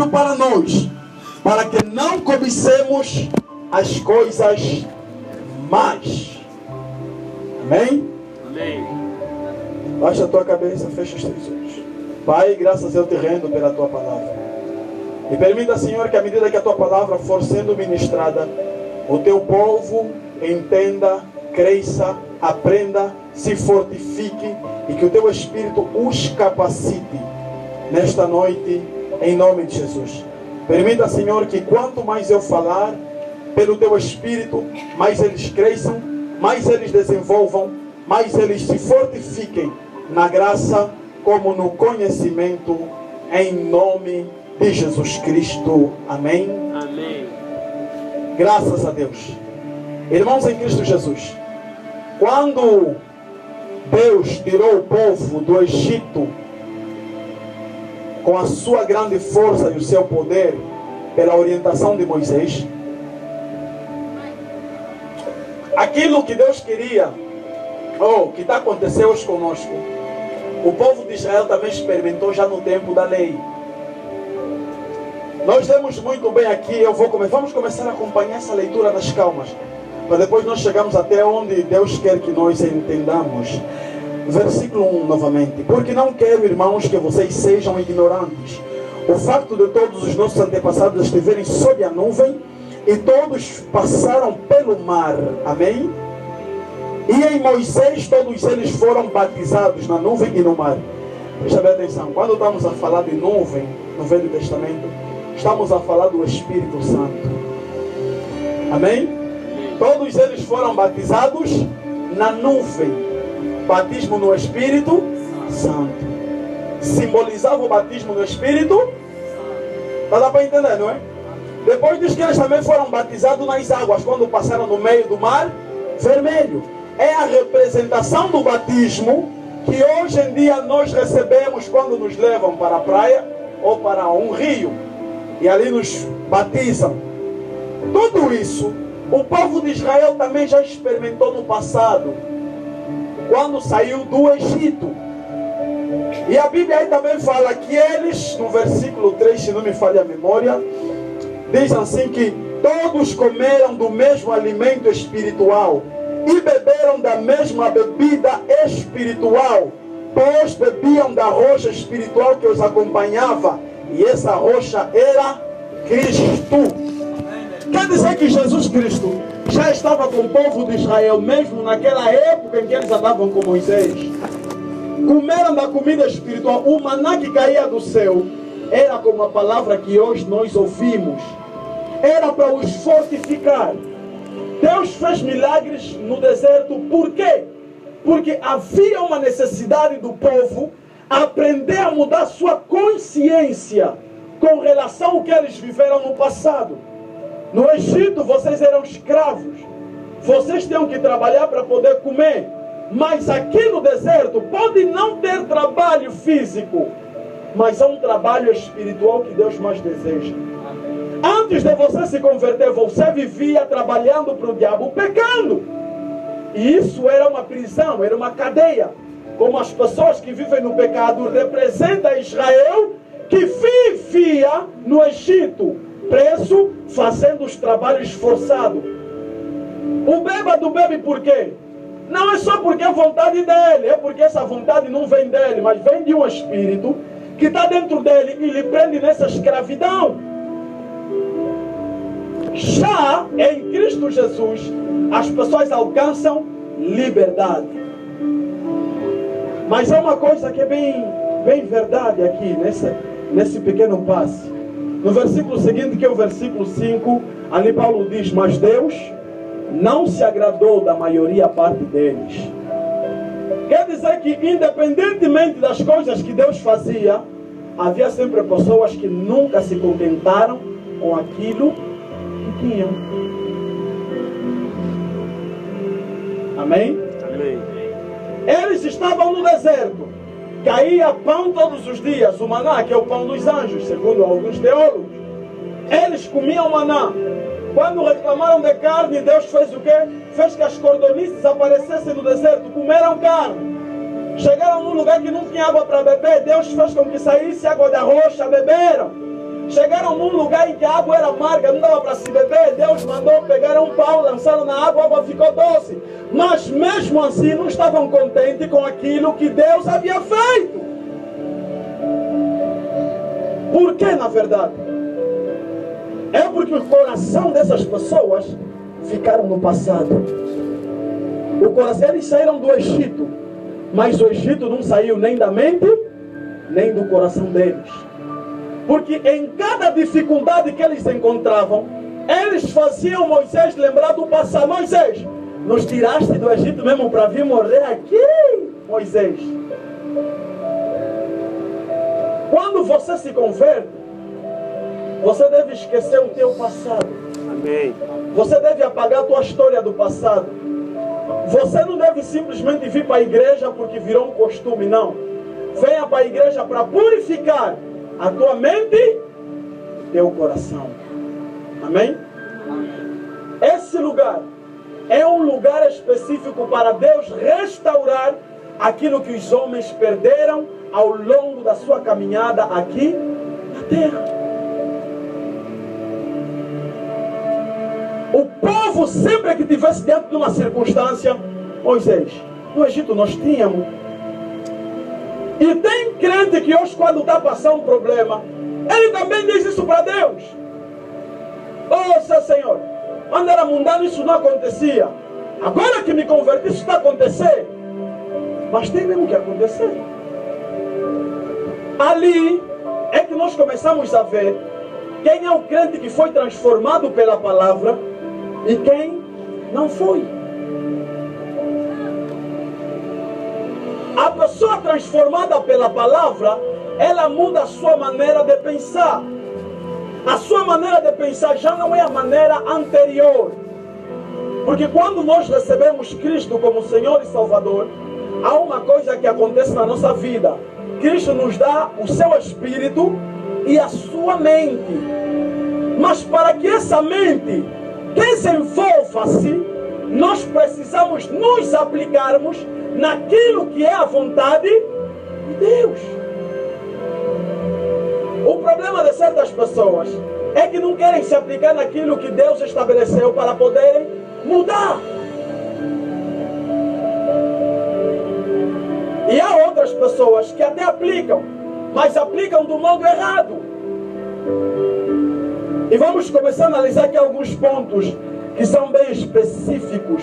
Espírito para nós, para que não cobicemos as coisas más. Amém? Amém. Baixa a tua cabeça, fecha os teus olhos. Pai, graças eu te rendo pela tua palavra. E permita, Senhor, que à medida que a tua palavra for sendo ministrada, o teu povo entenda, cresça, aprenda, se fortifique e que o teu Espírito os capacite nesta noite, em nome de Jesus. Permita, Senhor, que quanto mais eu falar pelo teu Espírito, mais eles cresçam, mais eles desenvolvam, mais eles se fortifiquem na graça como no conhecimento, em nome de Jesus Cristo. Amém? Amém. Graças a Deus. Irmãos em Cristo Jesus, quando Deus tirou o povo do Egito com a sua grande força e o seu poder, pela orientação de Moisés, aquilo que Deus queria, que está acontecendo hoje conosco, o povo de Israel também experimentou já no tempo da lei. Nós temos muito bem aqui, vamos começar a acompanhar essa leitura nas calmas, para depois nós chegarmos até onde Deus quer que nós entendamos. Versículo 1 novamente. Porque não quero, irmãos, que vocês sejam ignorantes. O facto de todos os nossos antepassados estiverem sob a nuvem e todos passaram pelo mar. Amém? E em Moisés todos eles foram batizados na nuvem e no mar. Presta bem atenção. Quando estamos a falar de nuvem no Velho Testamento, estamos a falar do Espírito Santo. Amém? Todos eles foram batizados na nuvem. Batismo no Espírito Santo. Simbolizava o batismo no Espírito Santo. Dá para entender, não é? Depois diz que eles também foram batizados nas águas, quando passaram no meio do mar vermelho. É a representação do batismo que hoje em dia nós recebemos quando nos levam para a praia ou para um rio e ali nos batizam. Tudo isso o povo de Israel também já experimentou no passado, quando saiu do Egito. E a Bíblia aí também fala que eles, no versículo 3, se não me falha a memória, diz assim que todos comeram do mesmo alimento espiritual e beberam da mesma bebida espiritual, pois bebiam da rocha espiritual que os acompanhava, e essa rocha era Cristo. Quer dizer que Jesus Cristo já estava com o povo de Israel, mesmo naquela época em que eles andavam com Moisés. Comeram da comida espiritual. O maná que caía do céu era como a palavra que hoje nós ouvimos. Era para os fortificar. Deus fez milagres no deserto. Por quê? Porque havia uma necessidade do povo aprender a mudar sua consciência com relação ao que eles viveram no passado. No Egito vocês eram escravos. Vocês tinham que trabalhar para poder comer. Mas aqui no deserto pode não ter trabalho físico, mas é um trabalho espiritual que Deus mais deseja. Antes de você se converter, você vivia trabalhando para o diabo, pecando. E isso era uma prisão, era uma cadeia. Como as pessoas que vivem no pecado representam Israel, que vivia no Egito, preso, fazendo os trabalhos forçados. O bêbado bebe por quê? Não é só porque é vontade dele, é porque essa vontade não vem dele, mas vem de um espírito que está dentro dele e lhe prende nessa escravidão. Já em Cristo Jesus, as pessoas alcançam liberdade. Mas é uma coisa que é bem verdade aqui, nesse pequeno passe. No versículo seguinte, que é o versículo 5, ali Paulo diz: mas Deus não se agradou da maioria parte deles. Quer dizer que, independentemente das coisas que Deus fazia, havia sempre pessoas que nunca se contentaram com aquilo que tinham. Amém? Amém. Eles estavam no deserto. Caía pão todos os dias. O maná, que é o pão dos anjos, segundo alguns teólogos. Eles comiam maná. Quando reclamaram de carne, Deus fez o quê? Fez que as cordonices aparecessem no deserto. Comeram carne. Chegaram num lugar que não tinha água para beber. Deus fez com que saísse água da rocha. Beberam. Chegaram num lugar em que a água era amarga, não dava para se beber. Deus mandou pegar um pau, lançaram na água, a água ficou doce. Mas mesmo assim não estavam contentes com aquilo que Deus havia feito. Por que, na verdade? É porque o coração dessas pessoas ficaram no passado. O coração, eles saíram do Egito, mas o Egito não saiu nem da mente, nem do coração deles. Porque em cada dificuldade que eles encontravam, eles faziam Moisés lembrar do passado. Moisés, nos tiraste do Egito mesmo para vir morrer aqui, Moisés. Quando você se converte, você deve esquecer o teu passado. Amém. Você deve apagar a tua história do passado. Você não deve simplesmente vir para a igreja porque virou um costume, não. Venha para a igreja para purificar a tua mente e teu coração. Amém? Esse lugar é um lugar específico para Deus restaurar aquilo que os homens perderam ao longo da sua caminhada aqui na terra. O povo, sempre que estivesse dentro de uma circunstância, Moisés, no Egito nós tínhamos. E tem crente que hoje, quando está passando um problema, ele também diz isso para Deus. Oh, seu Senhor, quando era mundano isso não acontecia. Agora que me converti, isso está acontecendo. Mas tem mesmo que acontecer. Ali é que nós começamos a ver quem é o crente que foi transformado pela palavra e quem não foi. A pessoa transformada pela palavra, ela muda a sua maneira de pensar. A sua maneira de pensar já não é a maneira anterior. Porque quando nós recebemos Cristo como Senhor e Salvador, há uma coisa que acontece na nossa vida. Cristo nos dá o seu espírito e a sua mente. Mas para que essa mente desenvolva-se, nós precisamos nos aplicarmos naquilo que é a vontade de Deus. O problema de certas pessoas é que não querem se aplicar naquilo que Deus estabeleceu para poderem mudar. E há outras pessoas que até aplicam, mas aplicam do modo errado. E vamos começar a analisar aqui alguns pontos que são bem específicos.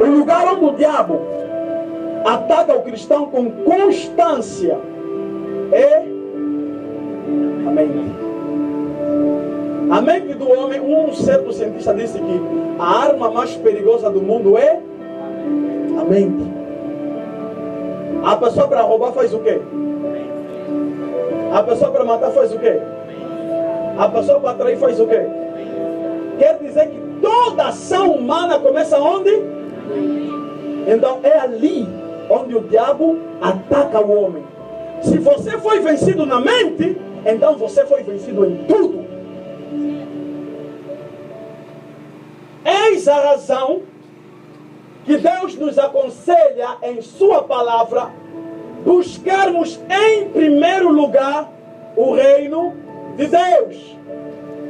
O lugar onde o diabo ataca o cristão com constância é a mente. A mente do homem, um certo cientista disse que a arma mais perigosa do mundo é a mente. A pessoa para roubar faz o quê? A pessoa para matar faz o quê? A pessoa para trair faz o quê? Quer dizer que toda ação humana começa onde? Então é ali onde o diabo ataca o homem. Se você foi vencido na mente, então você foi vencido em tudo. Eis a razão que Deus nos aconselha em sua palavra buscarmos em primeiro lugar o reino de Deus.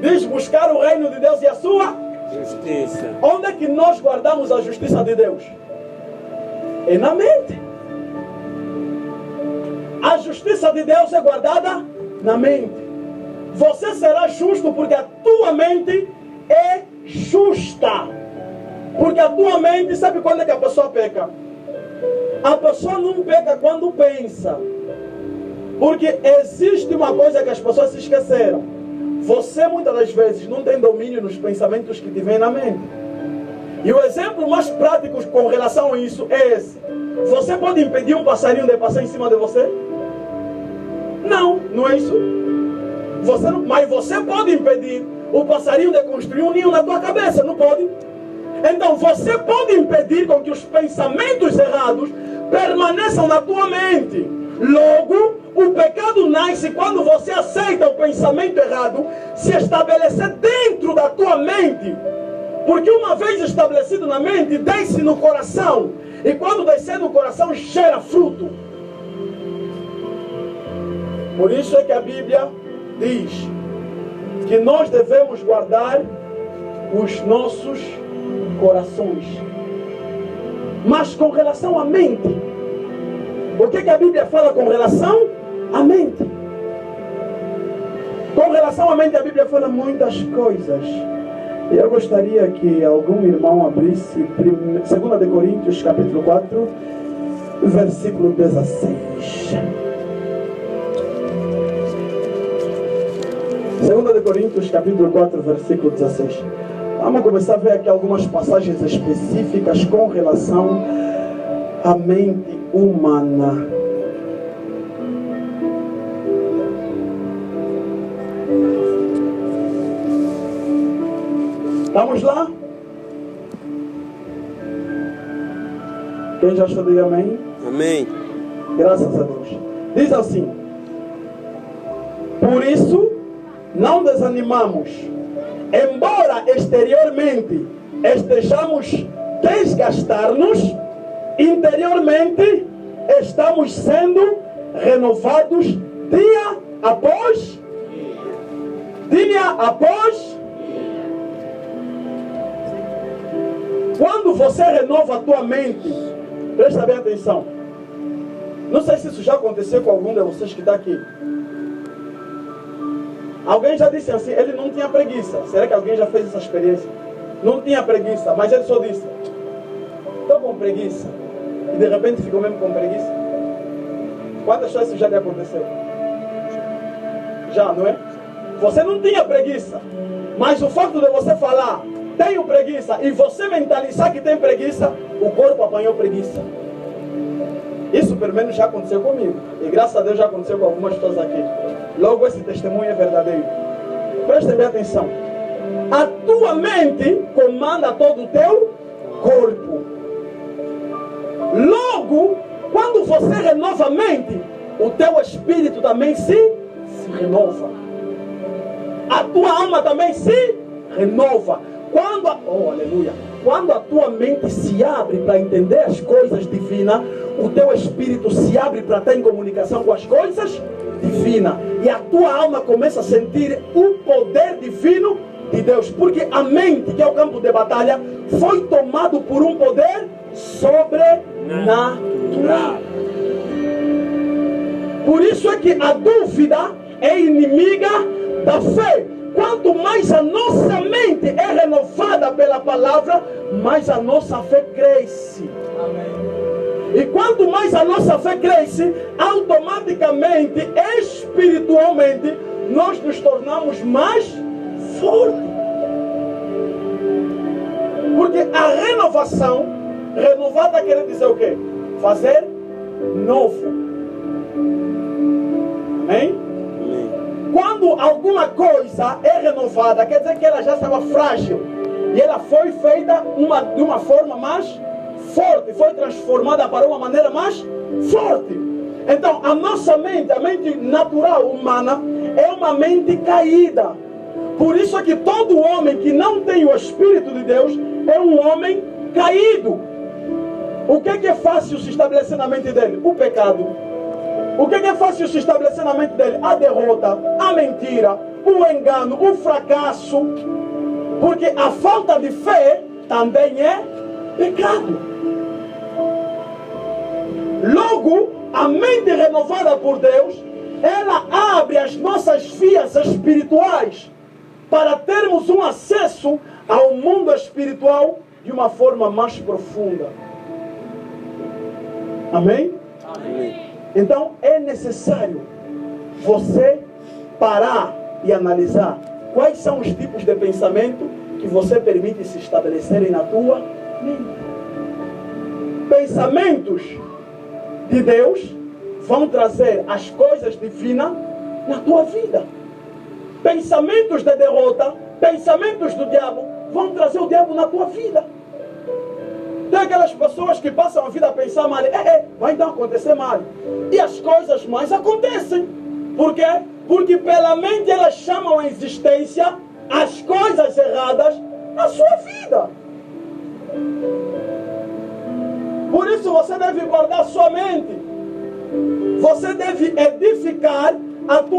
Diz buscar o reino de Deus e a sua justiça. Onde é que nós guardamos a justiça de Deus? É na mente. A justiça de Deus é guardada na mente. Você será justo porque a tua mente é justa. Porque a tua mente, sabe quando é que a pessoa peca? A pessoa não peca quando pensa. Porque existe uma coisa que as pessoas se esqueceram. Você muitas das vezes não tem domínio nos pensamentos que te vêm na mente. E o exemplo mais prático com relação a isso é esse. Você pode impedir um passarinho de passar em cima de você? Não, não é isso. Você não, mas você pode impedir o passarinho de construir um ninho na tua cabeça, não pode? Então você pode impedir com que os pensamentos errados permaneçam na tua mente. Logo, o pecado nasce quando você aceita o pensamento errado se estabelecer dentro da tua mente. Porque uma vez estabelecido na mente, desce no coração. E quando descer no coração, gera fruto. Por isso é que a Bíblia diz que nós devemos guardar os nossos corações. Mas com relação à mente, o que a Bíblia fala com relação à mente? Com relação à mente, a Bíblia fala muitas coisas. E eu gostaria que algum irmão abrisse 2 de Coríntios, capítulo 4, versículo 16. 2 de Coríntios, capítulo 4, versículo 16. Vamos começar a ver aqui algumas passagens específicas com relação à mente humana. Vamos lá? Quem já achou, diga amém. Amém. Graças a Deus. Diz assim: por isso, não desanimamos. Embora exteriormente estejamos desgastar-nos, interiormente estamos sendo renovados dia após dia. Quando você renova a tua mente, presta bem atenção. Não sei se isso já aconteceu com algum de vocês que está aqui. Alguém já disse assim, ele não tinha preguiça. Será que alguém já fez essa experiência? Não tinha preguiça, mas ele só disse: estou com preguiça. E de repente ficou mesmo com preguiça. Quantas vezes isso já lhe aconteceu? Já, não é? Você não tinha preguiça, mas o fato de você falar tenho preguiça e você mentalizar que tem preguiça, o corpo apanhou preguiça. Isso pelo menos já aconteceu comigo. E graças a Deus já aconteceu com algumas pessoas aqui. Logo esse testemunho é verdadeiro. Prestem bem atenção. A tua mente comanda todo o teu corpo. Logo, quando você renova a mente, o teu espírito também se renova. A tua alma também se renova. Quando a tua mente se abre para entender as coisas divinas, o teu espírito se abre para estar em comunicação com as coisas divinas. E a tua alma começa a sentir o poder divino de Deus. Porque a mente, que é o campo de batalha, foi tomado por um poder sobrenatural. Por isso é que a dúvida é inimiga da fé. Quanto mais a nossa mente é renovada pela palavra, mais a nossa fé cresce. Amém. E quanto mais a nossa fé cresce, automaticamente, espiritualmente, nós nos tornamos mais fortes. Porque a renovação, renovada quer dizer o quê? Fazer novo. Amém? Quando alguma coisa é renovada, quer dizer que ela já estava frágil. E ela foi feita de uma forma mais forte. Foi transformada para uma maneira mais forte. Então, a nossa mente, a mente natural humana, é uma mente caída. Por isso é que todo homem que não tem o Espírito de Deus é um homem caído. O que é fácil se estabelecer na mente dele? O pecado. O que é fácil se estabelecer na mente dele? A derrota, a mentira, o engano, o fracasso. Porque a falta de fé também é pecado. Logo, a mente renovada por Deus, ela abre as nossas vias espirituais para termos um acesso ao mundo espiritual de uma forma mais profunda. Amém? Amém. Então é necessário você parar e analisar quais são os tipos de pensamento que você permite se estabelecerem na tua mente. Pensamentos de Deus vão trazer as coisas divinas na tua vida. Pensamentos de derrota, pensamentos do diabo vão trazer o diabo na tua vida. Tem aquelas pessoas que passam a vida a pensar mal, vai então acontecer mal. E as coisas mais acontecem. Por quê? Porque pela mente elas chamam a existência as coisas erradas na sua vida. Por isso você deve guardar sua mente. Você deve edificar a tua